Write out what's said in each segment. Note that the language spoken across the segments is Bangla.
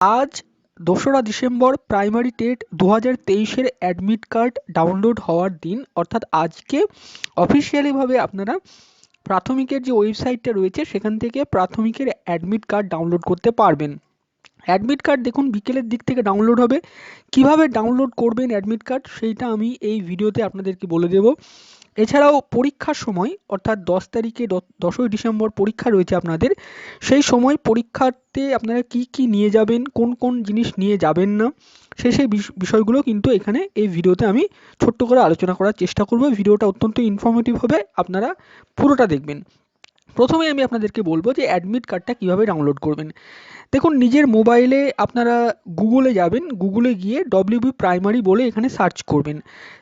আজ ২রা ডিসেম্বর প্রাইমারি টেট ২০২৩-এর অ্যাডমিট কার্ড ডাউনলোড হওয়ার দিন, অর্থাৎ আজকে অফিসিয়ালিভাবে আপনারা প্রাথমিকের যে ওয়েবসাইটটা রয়েছে সেখান থেকে প্রাথমিকের অ্যাডমিট কার্ড ডাউনলোড করতে পারবেন। অ্যাডমিট কার্ড দেখুন বিকেলের দিক থেকে ডাউনলোড হবে। কিভাবে ডাউনলোড করবেন অ্যাডমিট কার্ড সেইটা আমি এই ভিডিওতে আপনাদেরকে বলে দেব। এছাড়াও পরীক্ষার সময় অর্থাৎ ১০ তারিখে ১০ই ডিসেম্বর পরীক্ষা রয়েছে আপনাদের, সেই সময় পরীক্ষাতে আপনারা কি কি নিয়ে যাবেন, কোন কোন জিনিস নিয়ে যাবেন না, সেই বিষয়গুলো কিন্তু এখানে এই ভিডিওতে আমি ছোট্ট করে আলোচনা করার চেষ্টা করব। ভিডিওটা অত্যন্ত ইনফরমেটিভ হবে, আপনারা পুরোটা দেখবেন। প্রথমে আমি আপনাদেরকে বলবো যে অ্যাডমিট কার্ডটা কীভাবে ডাউনলোড করবেন। দেখুন নিজের মোবাইলে আপনারা গুগলে যাবেন, গুগলে গিয়ে ডব্লিউবি প্রাইমারি বলে এখানে সার্চ করবেন।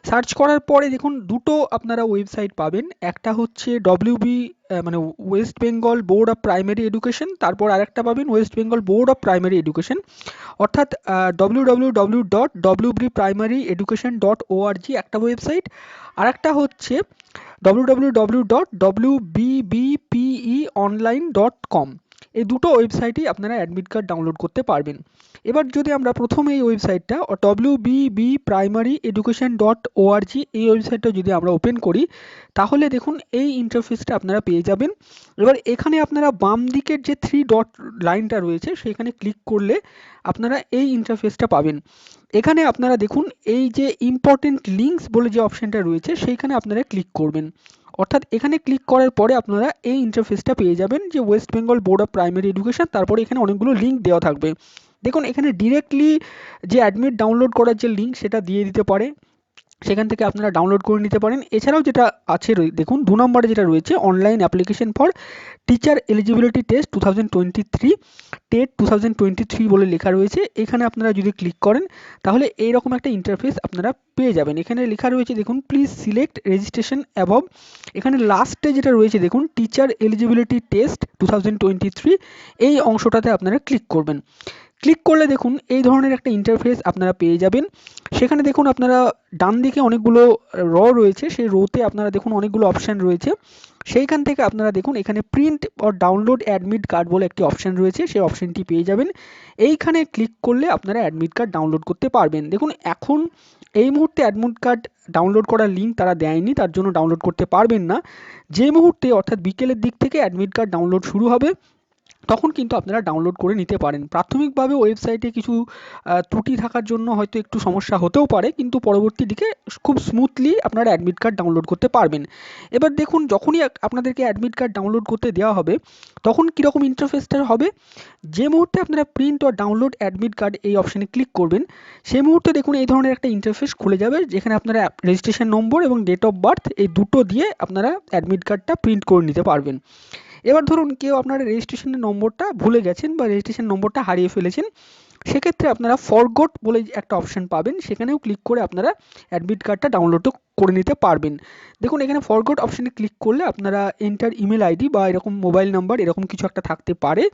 সার্চ করার পরে দেখুন দুটো আপনারা ওয়েবসাইট পাবেন। একটা হচ্ছে ডব্লিউবি মানে West Bengal board of primary education, তারপর আরেকটা পাবেন West Bengal board of primary education, অর্থাৎ www.wbprimaryeducation.org একটা ওয়েবসাইট। আরেকটা হচ্ছে www.wbbpeonline.com। এই দুটো ওয়েবসাইটেই আপনারা অ্যাডমিট কার্ড ডাউনলোড করতে পারবেন। এবার যদি আমরা প্রথমে এই ওয়েবসাইটটা wbprimaryeducation.org এই ওয়েবসাইটটা যদি আমরা ওপেন করি, তাহলে দেখুন এই ইন্টারফেসটা আপনারা পেয়ে যাবেন। এবার এখানে আপনারা বাম দিকের যে 3 ডট লাইনটা রয়েছে সেখানে ক্লিক করলে আপনারা এই ইন্টারফেসটা পাবেন। এখানে আপনারা দেখুন এই যে ইম্পর্টেন্ট লিঙ্কস বলে যে অপশানটা রয়েছে সেইখানে আপনারা ক্লিক করবেন। অর্থাৎ এখানে ক্লিক করার পরে আপনারা এই ইন্টারফেসটা পেয়ে যাবেন যে West Bengal board of primary education, তারপরে এখানে অনেকগুলো লিঙ্ক দেওয়া থাকবে। দেখুন এখানে ডিরেক্টলি যে অ্যাডমিট ডাউনলোড করার যে লিঙ্ক সেটা দিয়ে দিতে পারে, সেখান থেকে আপনারা ডাউনলোড করে নিতে পারেন। এছাড়াও যেটা আছে দেখুন 2 নম্বরে যেটা রয়েছে online application for teacher eligibility test 2023 TET 2023 বলে লেখা রয়েছে। এখানে আপনারা যদি ক্লিক করেন তাহলে এইরকম একটা ইন্টারফেস আপনারা পেয়ে যাবেন। এখানে লেখা রয়েছে দেখুন প্লিজ সিলেক্ট রেজিস্ট্রেশন অ্যাবভ। এখানে লাস্টে যেটা রয়েছে দেখুন টিচার এলিজিবিলিটি টেস্ট 2023, এই অংশটাতে আপনারা ক্লিক করবেন। ক্লিক করলে দেখুন এই ধরনের একটা ইন্টারফেস আপনারা পেয়ে যাবেন। সেখানে দেখুন আপনারা ডান দিকে অনেকগুলো রয়েছে, সেই রোতে আপনারা দেখুন অনেকগুলো অপশান রয়েছে। সেইখান থেকে আপনারা দেখুন এখানে print or download admit card বলে একটি অপশান রয়েছে, সেই অপশানটি পেয়ে যাবেন। এইখানে ক্লিক করলে আপনারা অ্যাডমিট কার্ড ডাউনলোড করতে পারবেন। দেখুন এখন এই মুহূর্তে অ্যাডমিট কার্ড ডাউনলোড করার লিঙ্ক তারা দেয়নি, তার জন্য ডাউনলোড করতে পারবেন না। যে মুহূর্তে অর্থাৎ বিকেলের দিক থেকে অ্যাডমিট কার্ড ডাউনলোড শুরু হবে তখন কিন্তু আপনারা ডাউনলোড করে নিতে পারেন। প্রাথমিকভাবে ওয়েবসাইটে কিছু ত্রুটি থাকার জন্য হয়তো একটু সমস্যা হতেও পারে, কিন্তু পরবর্তী দিকে খুব স্মুথলি আপনারা অ্যাডমিট কার্ড ডাউনলোড করতে পারবেন। এবার দেখুন যখনই আপনাদেরকে অ্যাডমিট কার্ড ডাউনলোড করতে দেওয়া হবে তখন কীরকম ইন্টারফেসটা হবে। যে মুহূর্তে আপনারা প্রিন্ট ও ডাউনলোড অ্যাডমিট কার্ড এই অপশানে ক্লিক করবেন সেই মুহূর্তে দেখুন এই ধরনের একটা ইন্টারফেস খুলে যাবে, যেখানে আপনারা রেজিস্ট্রেশন নম্বর এবং ডেট অফ বার্থ এই দুটো দিয়ে আপনারা অ্যাডমিট কার্ডটা প্রিন্ট করে নিতে পারবেন। এবার ধরুন কেউ আপনারা রেজিস্ট্রেশনের নম্বরটা ভুলে গেছেন বা রেজিস্ট্রেশন নম্বরটা হারিয়ে ফেলেছেন, সেক্ষেত্রে আপনারা ফরগট বলে একটা অপশান পাবেন, সেখানেও ক্লিক করে আপনারা অ্যাডমিট কার্ডটা ডাউনলোডও করে নিতে পারবেন। দেখুন এখানে ফরগট অপশানে ক্লিক করলে আপনারা এন্টার ইমেল আইডি বা এরকম মোবাইল নাম্বার এরকম কিছু একটা থাকতে পারে,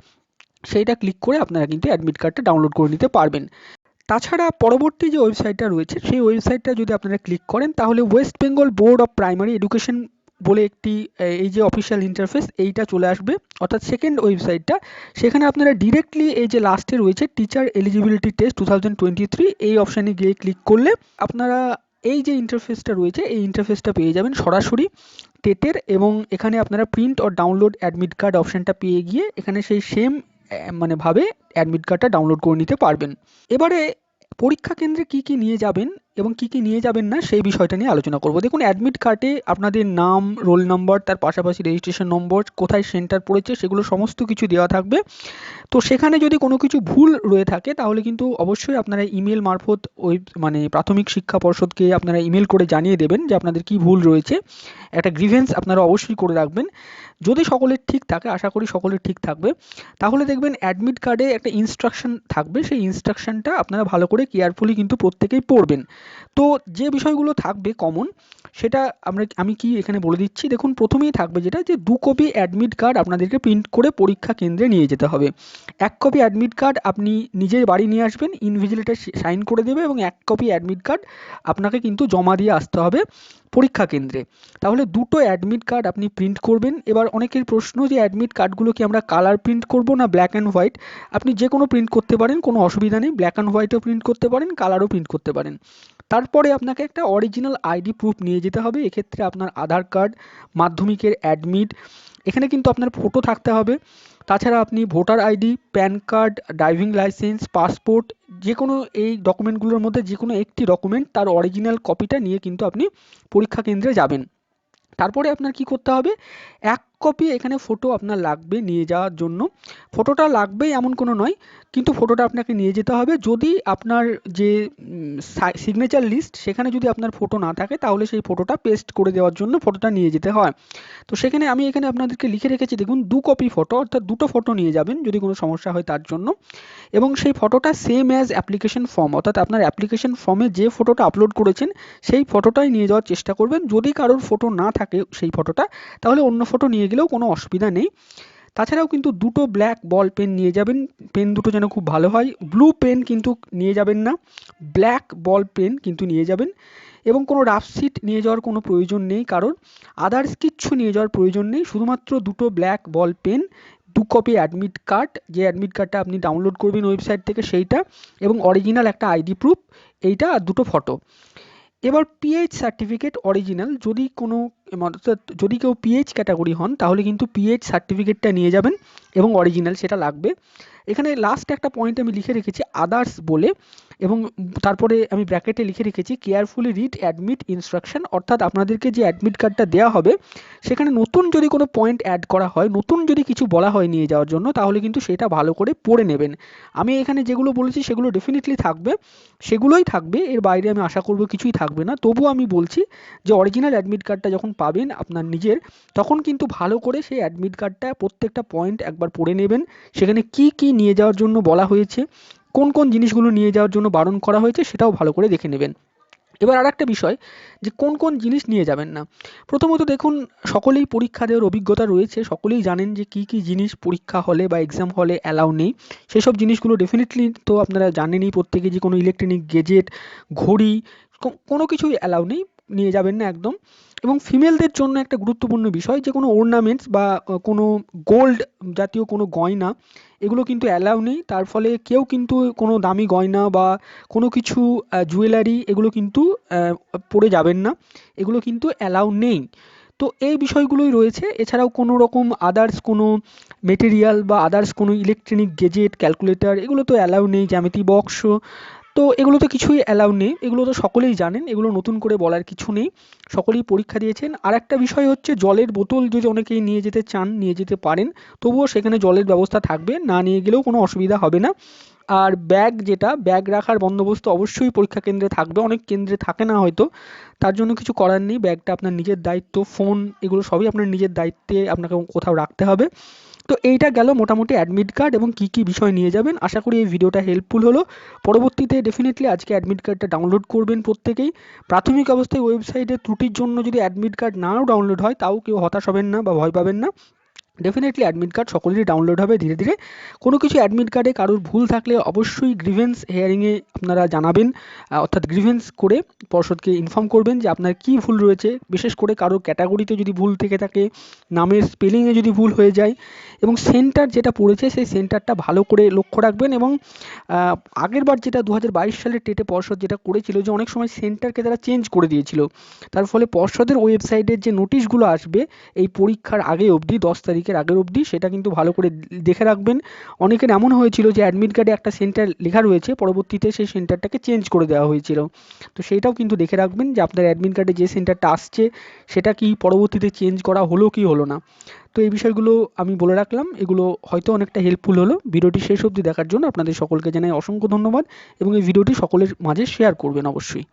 সেইটা ক্লিক করে আপনারা কিন্তু অ্যাডমিট কার্ডটা ডাউনলোড করে নিতে পারবেন। তাছাড়া পরবর্তী যে ওয়েবসাইটটা রয়েছে সেই ওয়েবসাইটটা যদি আপনারা ক্লিক করেন তাহলে West Bengal board of primary education বলে একটি এই যে অফিসিয়াল ইন্টারফেস এইটা চলে আসবে, অর্থাৎ সেকেন্ড ওয়েবসাইটটা। সেখানে আপনারা ডিরেক্টলি এই যে লাস্টে রয়েছে টিচার এলিজিবিলিটি টেস্ট 2023 এই অপশানে গিয়ে ক্লিক করলে আপনারা এই যে ইন্টারফেসটা রয়েছে এই ইন্টারফেসটা পেয়ে যাবেন সরাসরি টেটের, এবং এখানে আপনারা প্রিন্ট ও ডাউনলোড অ্যাডমিট কার্ড অপশানটা পেয়ে গিয়ে এখানে সেই সেম মানে ভাবে অ্যাডমিট কার্ডটা ডাউনলোড করে নিতে পারবেন। এবারে পরীক্ষা কেন্দ্রে কি কি নিয়ে যাবেন এবং কি কি নিয়ে যাবেন না সেই বিষয়টা নিয়ে আলোচনা করব। দেখুন অ্যাডমিট কার্ডে আপনাদের নাম, রোল নাম্বার, তার পাশাপাশি রেজিস্ট্রেশন নম্বর, কোথায় সেন্টার পড়েছে সেগুলো সমস্ত কিছু দেওয়া থাকবে। তো সেখানে যদি কোনো কিছু ভুল রয়ে থাকে তাহলে কিন্তু অবশ্যই আপনারা ইমেল মারফত ওই মানে প্রাথমিক শিক্ষা পর্ষদকে আপনারা ইমেল করে জানিয়ে দেবেন যে আপনাদের কি ভুল রয়েছে। একটা গ্রিভেন্স আপনারা অবশ্যই করে রাখবেন। যদি সকলের ঠিক থাকে, আশা করি সকলের ঠিক থাকবে, তাহলে দেখবেন অ্যাডমিট কার্ডে একটা ইনস্ট্রাকশন থাকবে, সেই ইনস্ট্রাকশনটা আপনারা ভালো করে কেয়ারফুলি কিন্তু প্রত্যেকেই পড়বেন। তো যে বিষয়গুলো থাকবে কমন সেটা আমি কি এখানে বলে দিচ্ছি। দেখুন প্রথমেই থাকবে যেটা যে 2 কপি অ্যাডমিট কার্ড আপনাদেরকে প্রিন্ট করে পরীক্ষা কেন্দ্রে নিয়ে যেতে হবে। 1 কপি অ্যাডমিট কার্ড আপনি নিজের বাড়ি নিয়ে আসবেন, ইনভিজিলেটর সাইন করে দেবে, এবং 1 কপি অ্যাডমিট কার্ড আপনাকে কিন্তু জমা দিয়ে আসতে হবে পরীক্ষা কেন্দ্রে। তাহলে দুটো অ্যাডমিট কার্ড আপনি প্রিন্ট করবেন। এবার অনেকের প্রশ্ন যে অ্যাডমিট কার্ডগুলো কি আমরা কালার প্রিন্ট করব না ব্ল্যাক অ্যান্ড হোয়াইট? আপনি যে কোনো প্রিন্ট করতে পারেন, কোনো অসুবিধা নেই। ব্ল্যাক অ্যান্ড হোয়াইটও প্রিন্ট করতে পারেন, কালারও প্রিন্ট করতে পারেন। তারপরে আপনাকে একটা অরিজিনাল আইডি প্রুফ নিয়ে যেতে হবে। এক্ষেত্রে আপনার আধার কার্ড, মাধ্যমিকের অ্যাডমিট, এখানে কিন্তু আপনার ফটো থাকতে হবে। তাছাড়া আপনি voter ID, pan card, driving licence, passport, যে কোনো এই ডকুমেন্টগুলোর মধ্যে যে কোনো একটি ডকুমেন্ট তার অরিজিনাল কপিটা নিয়ে কিন্তু আপনি পরীক্ষা কেন্দ্রে যাবেন। তারপরে আপনার কি করতে হবে, এক কপি এখানে ফটো আপনার লাগবে নিয়ে যাওয়ার জন্য। ফটোটা লাগবেই এমন কোনো নয়, কিন্তু ফটোটা আপনাকে নিয়ে যেতে হবে। যদি আপনার যে সিগনেচার লিস্ট সেখানে যদি আপনার ফটো না থাকে তাহলে সেই ফটোটা পেস্ট করে দেওয়ার জন্য ফটোটা নিয়ে যেতে হয়। তো সেখানে আমি এখানে আপনাদেরকে লিখে রেখেছি, দেখুন 2 কপি ফটো, অর্থাৎ দুটো ফটো নিয়ে যাবেন যদি কোনো সমস্যা হয় তার জন্য। এবং সেই ফটোটা সেম অ্যাজ অ্যাপ্লিকেশন ফর্ম, অর্থাৎ আপনার অ্যাপ্লিকেশন ফর্মে যে ফটোটা আপলোড করেছেন সেই ফটোটাই নিয়ে যাওয়ার চেষ্টা করবেন। যদি কারোর ফটো না থাকে সেই ফটোটা, তাহলে অন্য ফটো নিয়ে গেলেও কোনো অসুবিধা নেই। তাছাড়াও কিন্তু দুটো ব্ল্যাক বল পেন নিয়ে যাবেন, পেন দুটো যেন খুব ভালো হয়। ব্লু পেন কিন্তু নিয়ে যাবেন না, ব্ল্যাক বল পেন কিন্তু নিয়ে যাবেন। এবং কোনো রাফ শিট নিয়ে যাওয়ার কোনো প্রয়োজন নেই, কারণ আদার্স কিচ্ছু নিয়ে যাওয়ার প্রয়োজন নেই। শুধুমাত্র দুটো black ball pen, 2 copy admit card, যে অ্যাডমিট কার্ডটা আপনি ডাউনলোড করবেন ওয়েবসাইট থেকে সেইটা, এবং অরিজিনাল একটা আইডি প্রুফ, এইটা আর দুটো ফটো। এবার পিএইচ সার্টিফিকেট অরিজিনাল, যদি কোনো অর্থাৎ যদি কেউ পিএইচ ক্যাটাগরি হন তাহলে কিন্তু পিএইচ সার্টিফিকেটটা নিয়ে যাবেন এবং অরিজিনাল সেটা লাগবে। এখানে লাস্ট একটা পয়েন্ট আমি লিখে রেখেছি আদার্স বলে, এবং তারপরে আমি ব্র্যাকেটে লিখে রেখেছি কেয়ারফুলি রিড অ্যাডমিট ইনস্ট্রাকশন, অর্থাৎ আপনাদেরকে যে অ্যাডমিট কার্ডটা দেওয়া হবে সেখানে নতুন যদি কোনো পয়েন্ট অ্যাড করা হয়, নতুন যদি কিছু বলা হয় নিয়ে যাওয়ার জন্য, তাহলে কিন্তু সেটা ভালো করে পড়ে নেবেন। আমি এখানে যেগুলো বলেছি সেগুলো ডেফিনেটলি থাকবে, সেগুলোই থাকবে, এর বাইরে আমি আশা করব কিছুই থাকবে না। তবুও আমি বলছি যে অরিজিনাল অ্যাডমিট কার্ডটা যখন পাবেন আপনার নিজের, তখন কিন্তু ভালো করে সেই অ্যাডমিট কার্ডটা প্রত্যেকটা পয়েন্ট একবার পড়ে নেবেন। সেখানে কি কি নিয়ে যাওয়ার জন্য বলা হয়েছে, কোন কোন জিনিসগুলো নিয়ে যাওয়ার জন্য বারণ করা হয়েছে সেটাও ভালো করে দেখে নেবেন। এবার আর একটা বিষয়, যে কোন কোন জিনিস নিয়ে যাবেন না। প্রথমত দেখুন, সকলেই পরীক্ষা দেওয়ার অভিজ্ঞতা রয়েছে, সকলেই জানেন যে কি কি জিনিস পরীক্ষা হলে বা এক্সাম হলে অ্যালাউ নেই। সেসব জিনিসগুলো ডেফিনেটলি তো আপনারা জানেনই প্রত্যেকে, যে কোনো ইলেকট্রনিক গেজেট, ঘড়ি, কোনো কিছুই অ্যালাউ নেই, নিয়ে যাবেন না একদম। এবং ফিমেলদের জন্য একটা গুরুত্বপূর্ণ বিষয়, যে কোনো অর্নামেন্টস বা কোনো গোল্ড জাতীয় কোনো গয়না, এগুলো কিন্তু অ্যালাউ নেই। তার ফলে কেউ কিন্তু কোনো দামি গয়না বা কোনো কিছু জুয়েলারি, এগুলো কিন্তু পরে যাবেন না, এগুলো কিন্তু অ্যালাউ নেই। তো এই বিষয়গুলোই রয়েছে। এছাড়াও কোনো রকম আদার্স কোনো মেটেরিয়াল বা আদার্স কোনো ইলেকট্রনিক গেজেট, ক্যালকুলেটর, এগুলো তো অ্যালাউ নেই, জ্যামিতি বক্স, তো এগুলো তো কিছুই অ্যালাউ নেই। এগুলো তো সকলেই জানেন, এগুলো নতুন করে বলার কিছু নেই, সকলেই পরীক্ষা দিয়েছেন। আর একটা বিষয় হচ্ছে, জলের বোতল যদি অনেকেই নিয়ে যেতে চান নিয়ে যেতে পারেন, তবুও সেখানে জলের ব্যবস্থা থাকবে, না নিয়ে গেলেও কোনো অসুবিধা হবে না। আর ব্যাগ, যেটা ব্যাগ রাখার বন্দোবস্ত অবশ্যই পরীক্ষা কেন্দ্রে থাকবে, অনেক কেন্দ্রে থাকে না হয়তো, তার জন্য কিছু করার নেই, ব্যাগটা আপনার নিজের দায়িত্ব। ফোন, এগুলো সবই আপনার নিজের দায়িত্বে আপনাকে কোথাও রাখতে হবে। তো এইটা গেল মোটামুটি অ্যাডমিট কার্ড এবং কী কী বিষয় নিয়ে যাবেন। আশা করি এই ভিডিওটা হেল্পফুল হলো। পরবর্তীতে ডেফিনেটলি আজকে অ্যাডমিট কার্ডটা ডাউনলোড করবেন প্রত্যেকেই। প্রাথমিক অবস্থায় ওয়েবসাইটের ত্রুটির জন্য যদি অ্যাডমিট কার্ড নাও ডাউনলোড হয়, তাও কেউ হতাশ হবেন না বা ভয় পাবেন না। ডেফিনেটলি অ্যাডমিট কার্ড সকলেরই ডাউনলোড হবে ধীরে ধীরে। কোনো কিছু অ্যাডমিট কার্ডে কারোর ভুল থাকলে অবশ্যই গ্রিভেন্স হিয়ারিংয়ে আপনারা জানাবেন, অর্থাৎ গ্রিভেন্স করে পর্ষদকে ইনফর্ম করবেন যে আপনার কী ভুল রয়েছে। বিশেষ করে কারোর ক্যাটাগরিতে যদি ভুল থেকে থাকে, নামের স্পেলিংয়ে যদি ভুল হয়ে যায়, এবং সেন্টার যেটা পড়েছে সেই সেন্টারটা ভালো করে লক্ষ্য রাখবেন। এবং আগেরবার যেটা 2022 সালের টেটে পর্ষদ যেটা করেছিল, যে অনেক সময় সেন্টারকে তারা চেঞ্জ করে দিয়েছিল, তার ফলে পর্ষদের ওয়েবসাইটের যে নোটিশগুলো আসবে এই পরীক্ষার আগে অবধি, 10 তারিখের আগের অবধি, সেটা কিন্তু ভালো করে দেখে রাখবেন। অনেকের এমন হয়েছিল যে অ্যাডমিট কার্ডে একটা সেন্টার লেখা রয়েছে, পরবর্তীতে সেই সেন্টারটাকে চেঞ্জ করে দেওয়া হয়েছিল। তো সেইটাও কিন্তু দেখে রাখবেন যে আপনার অ্যাডমিট কার্ডে যে সেন্টারটা আসছে সেটা কি পরবর্তীতে চেঞ্জ করা হলো কি হলো না। তো এই বিষয়গুলো আমি বলে রাখলাম, এগুলো হয়তো অনেকটা হেল্পফুল হলো। ভিডিওটি শেষ অবধি দেখার জন্য আপনাদের সকলকে জানাই অসংখ্য ধন্যবাদ, এবং এই ভিডিওটি সকলের মাঝে শেয়ার করবেন অবশ্যই।